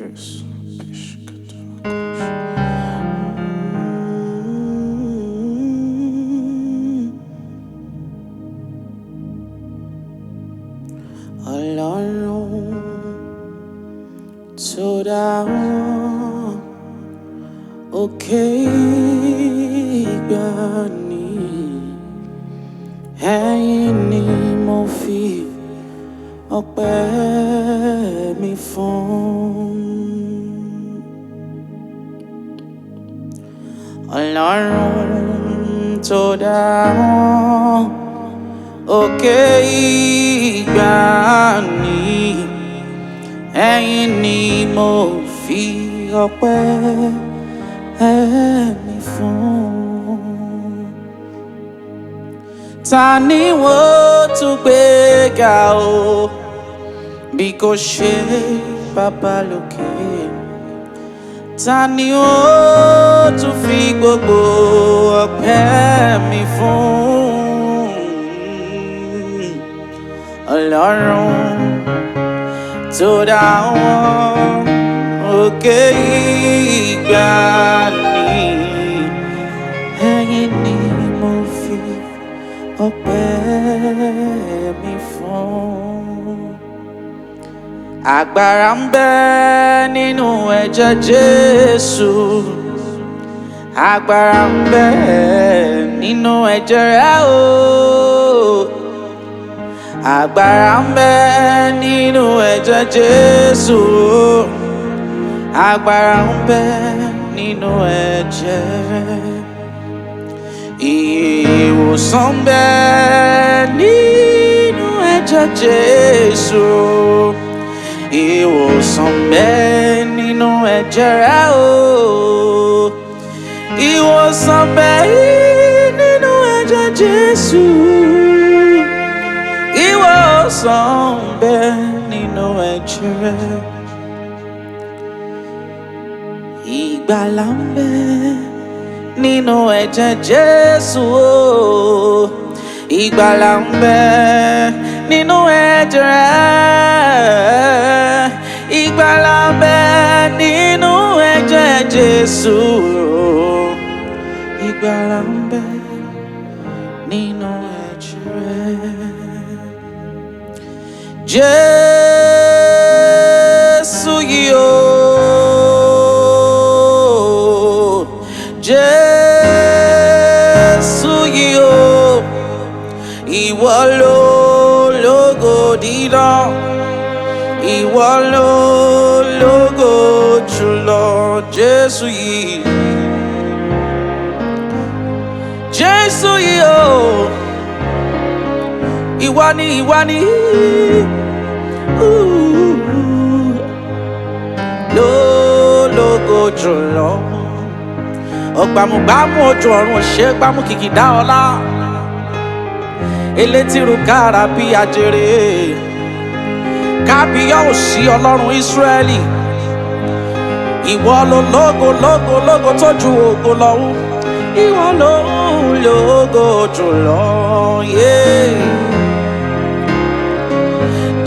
Michaelkizz. Ọlọ́run tó dá wọn òkè ìgbàanì, ẹ̀yin ni mo fi ọpẹ́ mi fún. Ọlọ́run tó dá wọn òkè ìgbàanì, ẹ̀yin ni mo fi ọpẹ́ mi fún. Ta ni wọ́n tún gbé ga o bí kò ṣe Baba lókè? Ta ni ó tún fi gbogbo ọpẹ́ mi fún? Ọlọ́run tó dá wọn òkè ìgbàanì, ẹ̀yin ni mo fi ọpẹ́ mi fún. Agbára ń bẹ nínú ẹ̀jẹ̀ Jésù, agbára ń bẹ nínú ẹ̀jẹ̀ rẹ̀ o. Agbára ń bẹ nínú ẹ̀jẹ̀ Jésù, agbára ń bẹ nínú ẹ̀jẹ̀. Ìwòsàn ń bẹ nínú ẹ̀jẹ̀ Jésù, ìwòsàn ń bẹ nínú ẹ̀jẹ̀ rẹ̀ o. Ìwòsàn ń bẹ nínú ẹ̀jẹ̀ Jésù, ìwòsàn ń bẹ nínú ẹ̀jẹ̀ rẹ̀. Ìgbàlà ń bẹ nínú ẹ̀jẹ̀ Jésù, ìgbàlà ń bẹ nínú ẹ̀jẹ̀ rẹ̀. Ìgbàlà ń bẹ nínú ẹ̀jẹ̀ Jésù, ìgbàlà ń bẹ nínú ẹ̀jẹ̀ rẹ̀. Jésù yìí o, Jésù yìí o, ìwọ ló lógo dídán, ìwọ ló lógo jùlọ. Jésù yìí, Jésù yìí o, ìwọ ni, ìwọ ni lógo jùlọ. Ọ̀gbàmùgbàmù ojú ọ̀run ṣe gbámú kìkìdá ọlá, elétírù kára bí ajere. Kábíyèsí Ọlọ́run Ísírẹ́lì, ìwọ ló lógo lógo lógo tó ju ògo lọ. Ìwọ ló lógo jùlọ.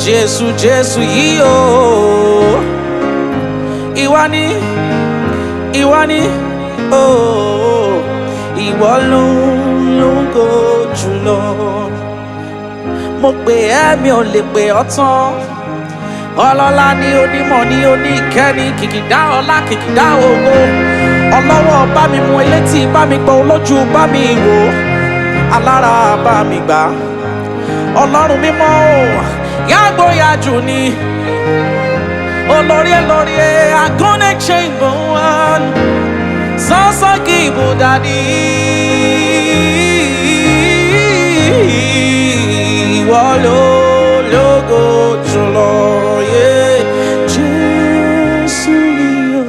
Jésù Jésù yìí o, ìwọ ni, ìwọ ni o, ìwọ ló lógo jùlọ. Mo pè ẹ́ mi ò lè pè ọ́ tán. Ọlọ́lá ni, onímọ̀ ni, oníkẹ́ni, kìkìdá ọlá, kìkìdá ògo. Ọlọ́wọ́ bá mi mú, elétí bá mi gbọ́, olójú bá mi wò, alára bá mi gbà. Ọlọ́run mímọ́ o, yàgbóyàjù ni, olórí olórí agúnlé ṣẹ́gun sọ́sọ́ kí ibùdádì. Ìwọ ló lógo jùlọ. Jésù yìí o,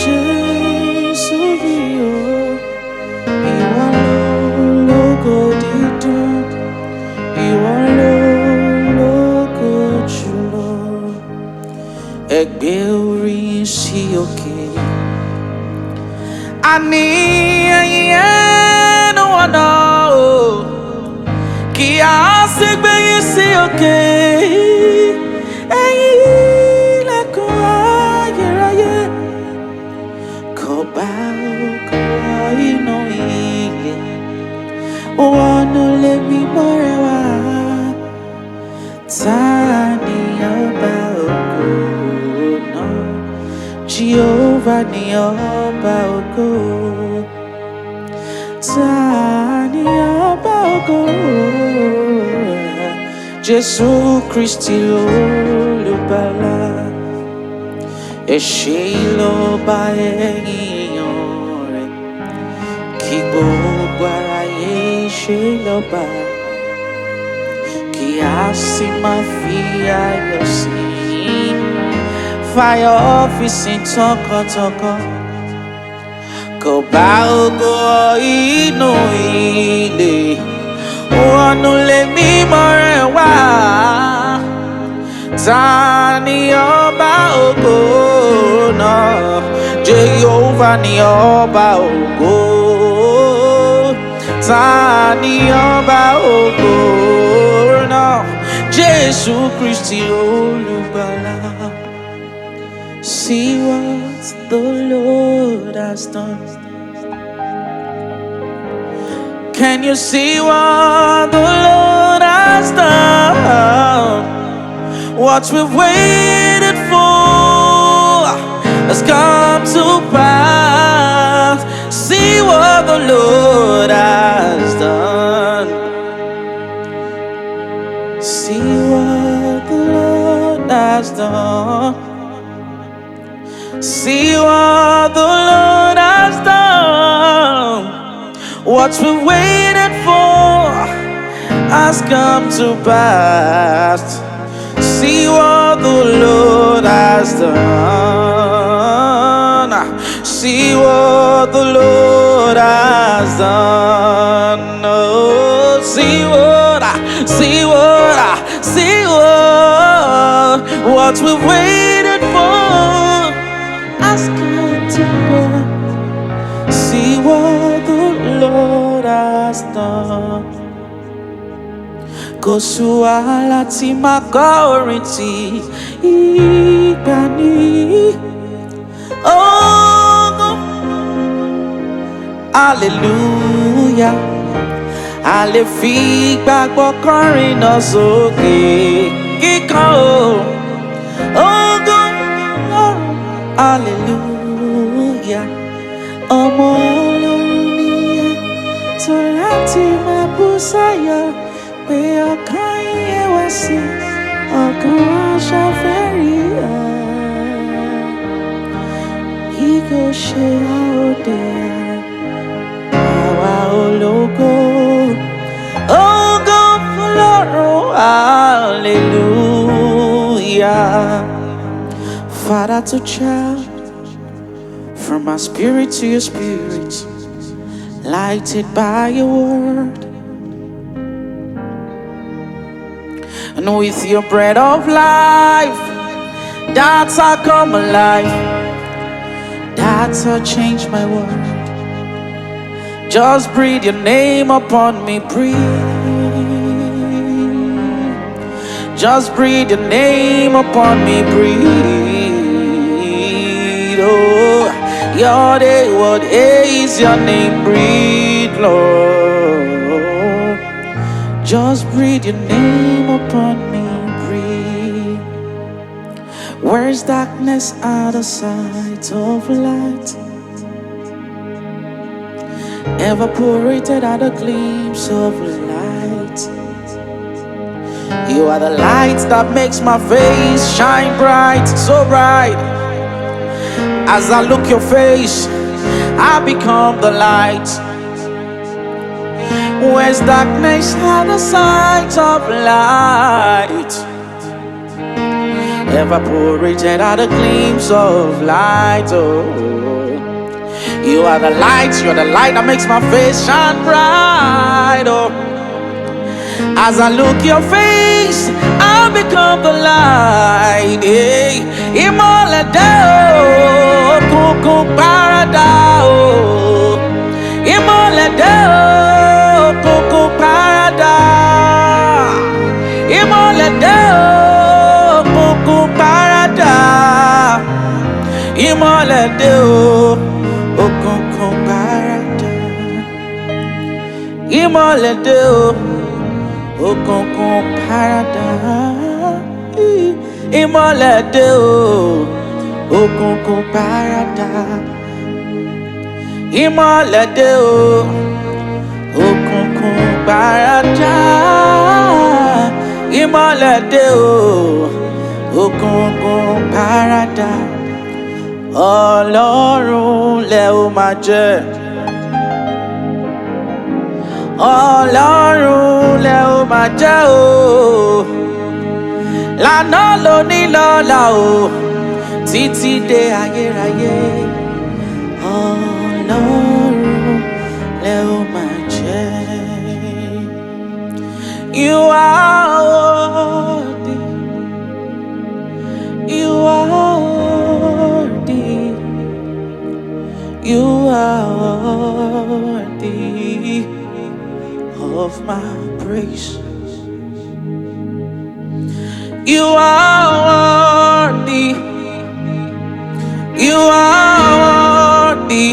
Jésù yìí o, ìwọ ló lógo dídùn, ìwọ ló lógo jùlọ. Ẹ gbé orí sí òkè, àní ẹ̀yin ẹnu ọ̀nà o, kí a sì gbé yín sí òkè. Ẹ̀yin ilẹ̀kùn Jehovah ni ọba ògo. Ta ni ọba ògo? Jésù Kristi olùgbàlà. Ẹ ṣé lọ́ba èèyàn rẹ̀, kí gbogbo aráyé ṣe lọ́ba, kí a sì máa fi ayọ̀ sìn. Fire fi sìn tọkàntọkàn, kò bá ògo inú ilé, wọnú lé mímọ́ rẹ̀ wá. Ta ni ọba ògo náà? Jehovah ni ọba ògo. Ta ni ọba ògo náà? Jésù Kristi olùgbàlà. See what the Lord has done. Can you see what the Lord has done? What we've waited for has come to pass. See what the Lord has done. See what the Lord has done. See what the Lord has done. What we waited for has come to pass. See what the Lord has done. See what the Lord has done. Oh, see what we waited for has come to pass. See what the Lord has done. Kò sú wàhálà tí máa kọ orin tí ìgbàanì. Oh, hallelujah. A lè fi ìgbàgbọ́ kọrin náà sókè kíkan o. Hallelujah. Ọmọ Ọlọ́run ni ẹ tó láti máa bú sáyọ̀ pé ọkàn yín wá sí ọkàn aṣọ fẹ́rí ẹ̀. Ìgò ṣe àòdè àwa ológo. Ògo f'Ọlọ́run, hallelujah. Father to child, from my spirit to your spirit, lighted by your word. And with your bread of life, that's how I come alive. That's how I change my world. Just breathe your name upon me, breathe. Just breathe your name upon me, breathe. Oh, your day, what is your name? Breathe, Lord. Just breathe your name upon me, breathe. Where's darkness out of sight of light? Evaporated out a glimpse of light. You are the light that makes my face shine bright, so bright. As I look your face, I become the light. Where's darkness out of sight of light? Evaporated out a glimpse of light. Oh, you are the light, you're the light that makes my face shine bright. Oh, as I look your face, I become the light. Hey, ìmọ́lẹ̀ dé o, òkùnkùn paradà o. Ìmọ́lẹ̀ dé o, òkùnkùn paradà. Ìmọ́lẹ̀ dé o, òkùnkùn paradà. Ìmọ́lẹ̀ dé o, òkùnkùn paradà. Ìmọ́lẹ̀ dé o, òkùnkùn paradà. Ìmọ́lẹ̀ dé o, òkùnkùn paradà. Ìmọ́lẹ̀ dé o, òkùnkùn paradà. Ìmọ́lẹ̀ dé o, òkùnkùn paradà. Ọlọ́run lẹ ó máa jẹ́, Ọlọ́run lẹ ó máa jẹ́ o. Lánàá lónìí lọ́la o, títí dé ayérayé. Ọlọ́run lẹ ó máa jẹ́. You are worthy, you are worthy, you are worthy of my praise. You are worthy, you are worthy,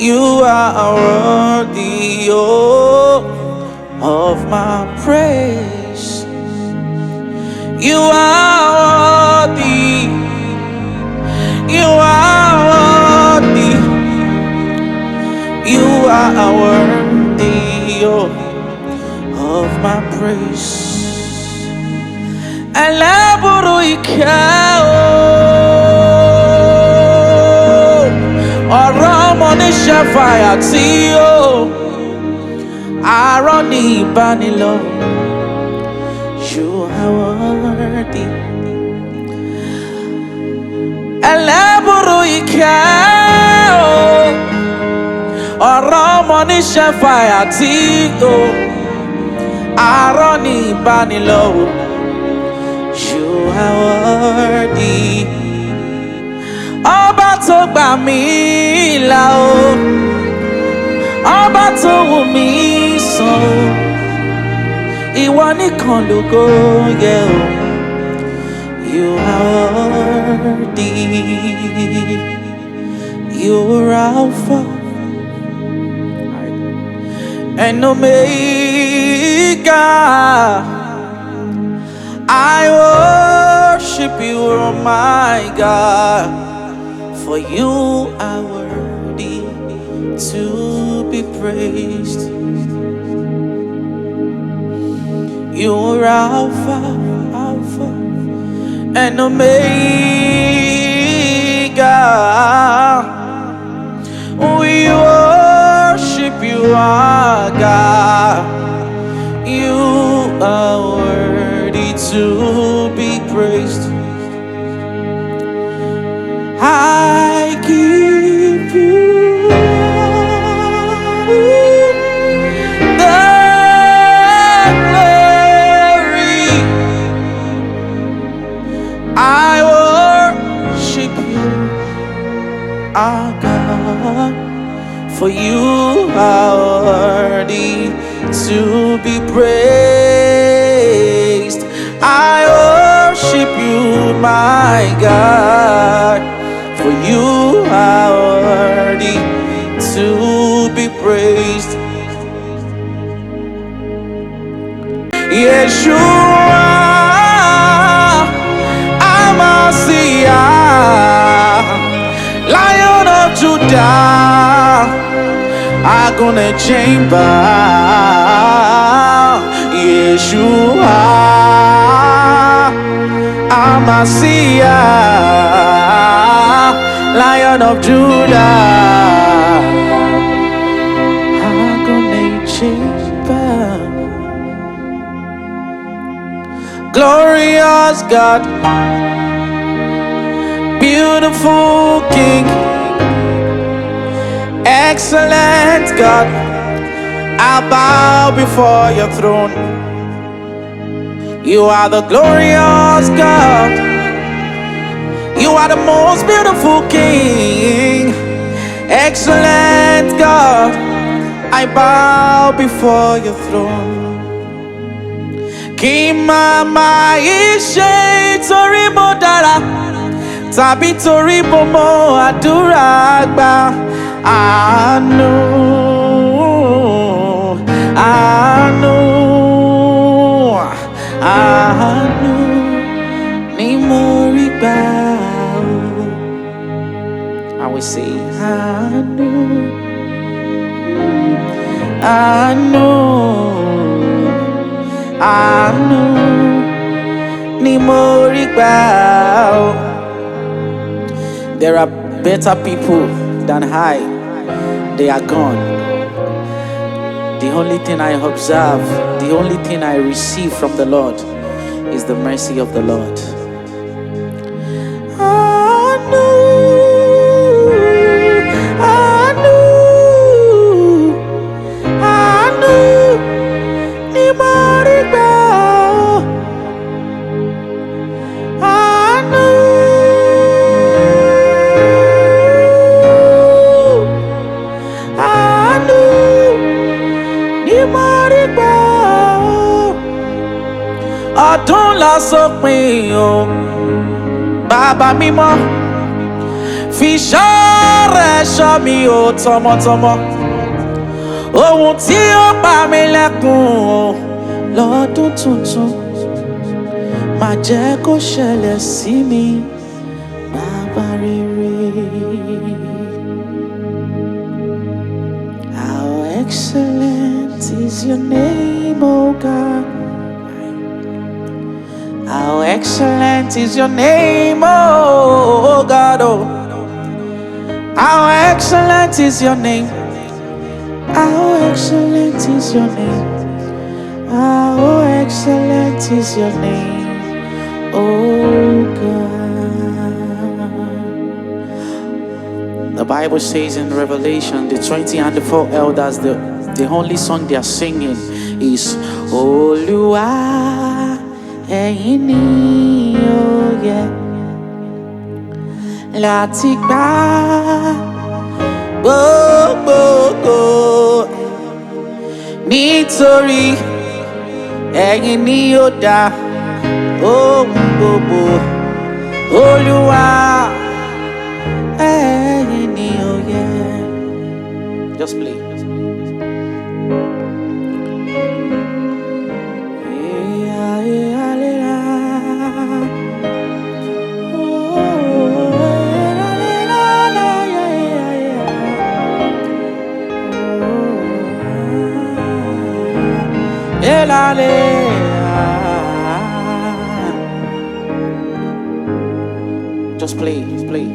you are worthy, oh, of my praise. You are worthy, you are worthy, you are worthy, oh, of my praise. Eleburu ike o, ọ̀rọ̀ ọmọ níṣẹ́ fàyà tí o, àárọ̀ ní ìbánilọ́. You are worthy. Eleburu ike o, ọ̀rọ̀ ọmọ níṣẹ́ fàyà tí o, àárọ̀ ní ìbánilọ́. You are worthy. Ọba tó gbà mí là o, ọba tó wù mí sàn o, ìwọ nìkan lógo yẹ o. You are worthy. You are Alpha and Omega. I worship you, oh my God, for you are worthy to be praised. You are Alpha, Alpha and Omega. We worship you, our God. You are worthy to be praised. I give you the glory. I worship you, our God, for you are worthy to be praised. I worship you, my God, for you are worthy to be praised. Yeshua, Amasiah, Lion of Judah, Agone Chamber. Yeshua, Amasiah, Lion of Judah, Agone Chamber. Glorious God, beautiful King, excellent God, I bow before your throne. You are the glorious God, you are the most beautiful King, excellent God, I bow before your throne. Kí màmá ìṣe torí mo dára, tàbí torí mo mọ àdúrà gbà. Àánú, àánú, àánú ni mo rí bow. I will say, I know, ni mo rí bow. There are better people than I. They are gone. The only thing I observe, the only thing I receive from the Lord is the mercy of the Lord. Ọdún la sópin o, bàbá mímọ́, fi ṣọ́ rẹ̀ ṣọ́ mi o tọmọtọmọ. Ohun tí ó pa mí lẹ́kùn o lọ́dún tuntun, má jẹ́ kó ṣẹlẹ̀ sí mi, bàbá rere. How excellent is your name, O God. How excellent is your name, oh God, oh. How excellent is your name. How excellent is your name. How excellent is your name, oh God. The Bible says in Revelation, the 20 and the 4 elders, the only song they are singing is Olúwa. Ẹ̀yin ni ó yẹ láti gbà gbogbo ògo, nítorí ẹ̀yin ni ó dá ohun gbogbo. Olúwa, ẹ̀yin ni ó yẹ. Just play. Just play, play.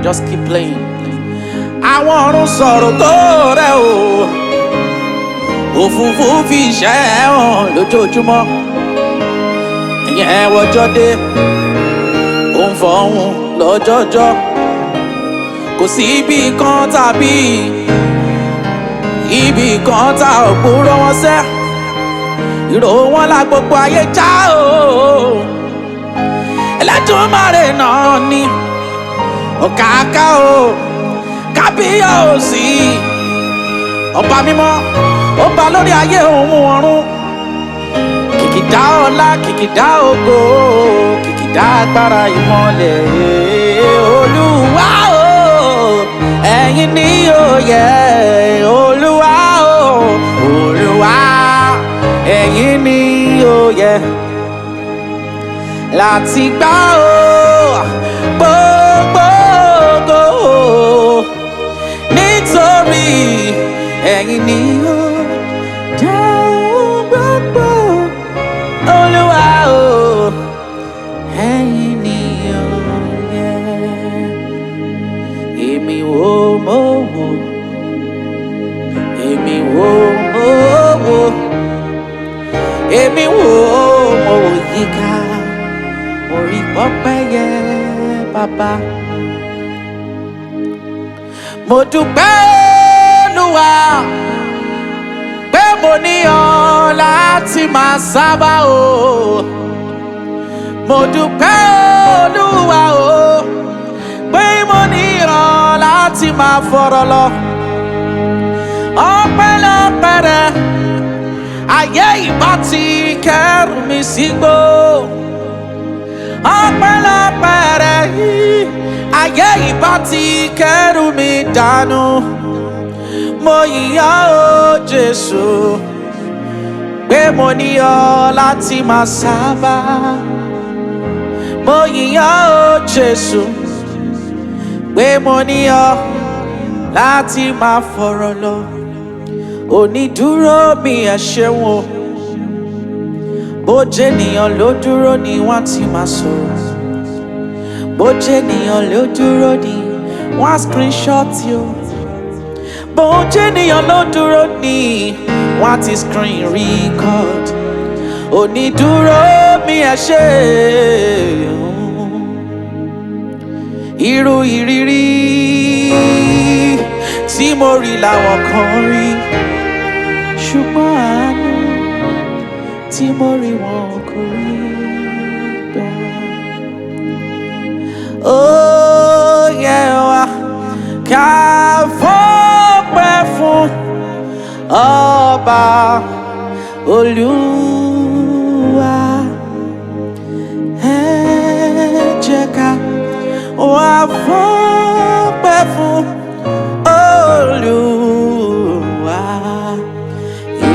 Just keep playing. Àwọn ọ̀run sọ̀rọ̀ tó rẹ̀ o, òfurufú fi iṣẹ́ hàn lójoojúmọ́. Ẹ̀yin ẹ̀wọ̀jọ́ dé, ó ń fọ̀hún lọ́jọ́jọ́. Kò sí ibì kan tàbí ibì kan tá ò gbúrò wọn sẹ́. Ìró wọn la gbogbo ayé já o. Ẹlẹ́dùmarè náà ni ọ̀kàkà o, kábíyèsí, ọba mímọ́, ọba lórí ayé òun ọ̀run. Kìkìdá ọlá, kìkìdá ògo, kìkìdá agbára ìmọ́lẹ̀. Olúwa o, ẹ̀yin ni ó yẹ. Olúwa o, Olúwa, ẹ̀yin ni ó yẹ láti gbà o gbogbo ògo, nítorí ẹ̀yin ni ó dá ohun gbogbo. Olúwa o, ẹ̀yin ni ó yẹ. Èmi wò mo wò, èmi wò mo wò, èmi wò mo wò yíká. Orí pọ́pẹ́ yẹ bàbá. Mo dúpẹ́ Olúwa pé mo ní ọ láti máa sábà o. Mo dúpẹ́ Olúwa o pé mo ní ọ láti máa fọ̀rọ̀ lọ. ayé ìbá ti kẹ́rù mi sígbó. Ọpẹ́lọpẹ́ rẹ̀ yìí, ayé ìbá ti kẹ́rù mi dànù. Mo yìn ọ́ o Jésù, pé mo ní ọ láti máa sábà. Mo yìn ọ́ o Jésù, pé mo ní ọ láti máa fọ̀rọ̀ lọ. Onídúró mi ẹ ṣeun o, bó jẹ́ ènìyàn ló dúró ni wọ́n ti máa sọ̀rọ̀. Bó jẹ́ ènìyàn ló dúró ni wọ́n á screenshot you. Bó jẹ́ ènìyàn ló dúró ni wọ́n á ti screen record. Onídúró mi ẹ ṣeun. Irú ìrírí tí mo rí làwọn kan rí, ṣùgbọ́n àánú tí mo rí wọn kò rí gbà. Ó yẹ wá ká fọ́pẹ́ fún ọba Olúwa. Ẹ jẹ́ ká wá fọ́pẹ́ fún Olúwa.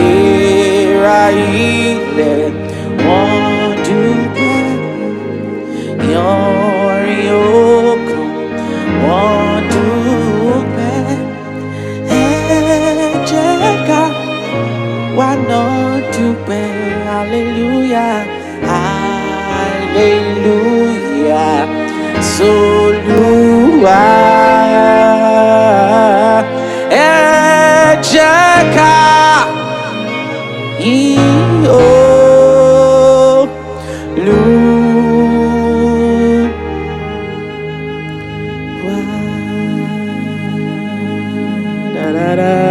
Ìrà ilẹ̀ wọ́n dúpẹ́, yanrìn òkun wọ́n dúpẹ́. Ẹ jẹ́ ká wá náà dúpẹ́. Hallelujah, hallelujah, s'Olúwa. Ẹ jẹ́ ká yìn Olúwa.